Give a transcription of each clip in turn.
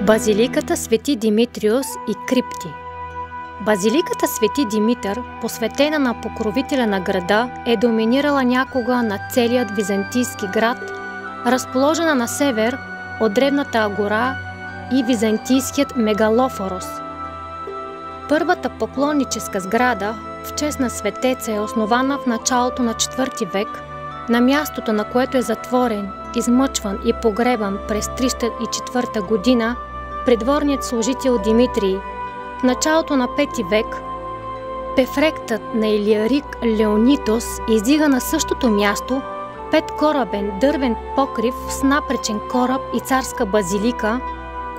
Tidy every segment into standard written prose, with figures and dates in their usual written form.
Базиликата Свети Димитриос и крипти. Базиликата Свети Димитър, посветена на покровителя на града, е доминирала някога на целият византийски град, разположена на север от древната агора и византийският мегалофорос. Първата поклонническа сграда в чест на светеца е основана в началото на IV век, на мястото, на което е затворен, измъчван и погребан през 304 година придворният служител Димитрий. В началото на V век префектът на Илиарик Леонитос издига на същото място 5-корабен дървен покрив с напречен кораб и царска базилика,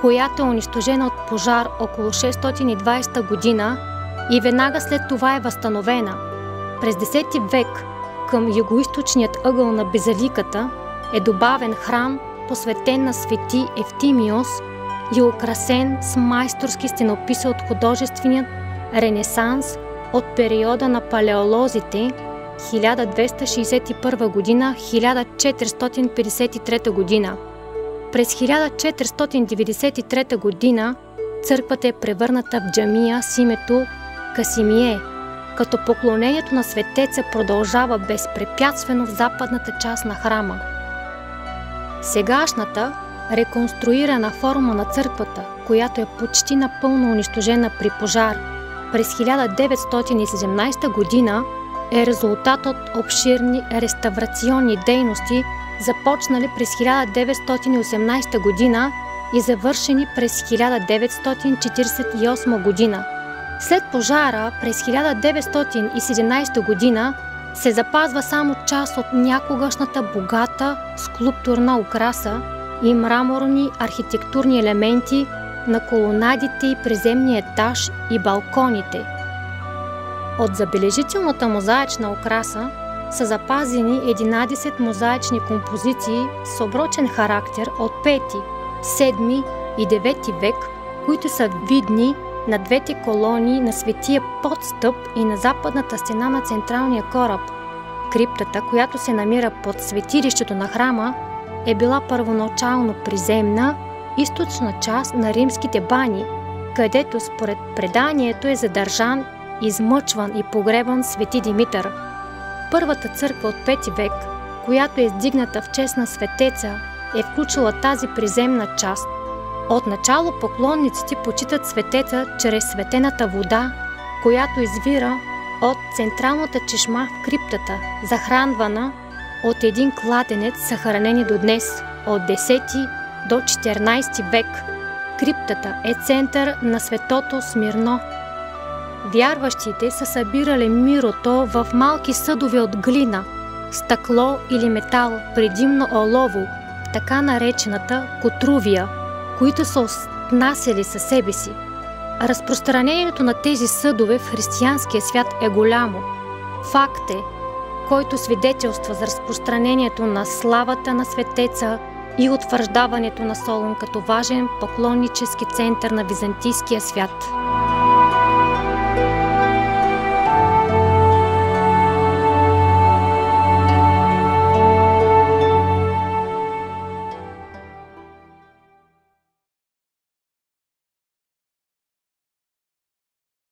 която е унищожена от пожар около 620 година и веднага след това е възстановена. През X век към югоизточният ъгъл на базиликата е добавен храм, посветен на свети Евтимиос и украсен с майсторски стенописи от художествения Ренесанс от периода на палеолозите 1261 година 1453 година. През 1493 година църквата е превърната в джамия с името Касимие, като поклонението на светеца продължава безпрепятствено в западната част на храма. Сегашната реконструирана форма на църквата, която е почти напълно унищожена при пожар през 1917 година, е резултат от обширни реставрационни дейности, започнали през 1918 година и завършени през 1948 година. След пожара през 1917 година се запазва само част от някогашната богата скулптурна украса и мраморни архитектурни елементи на колонадите и приземния етаж и балконите. От забележителната мозаична украса са запазени 11 мозаични композиции с оброчен характер от 5, 7 и 9 век, които са видни на двете колони на светия подстъп и на западната стена на централния кораб. Криптата, която се намира под светилището на храма, е била първоначално приземна, източна част на римските бани, където според преданието е задържан, измъчван и погребан свети Димитър. Първата църква от V век, която е издигната в чест на светеца, е включила тази приземна част. Отначало поклонниците почитат светеца чрез светената вода, която извира от централната чешма в криптата, захранвана от един кладенец, съхранени до днес, от 10 до 14 век. Криптата е център на светото Смирно. Вярващите са събирали мирото в малки съдове от глина, стъкло или метал, предимно олово, така наречената котрувия, които са отнасяли със себе си. Разпространението на тези съдове в християнския свят е голямо. Факт е, който свидетелства за разпространението на славата на светеца и утвърждаването на Солун като важен поклоннически център на византийския свят.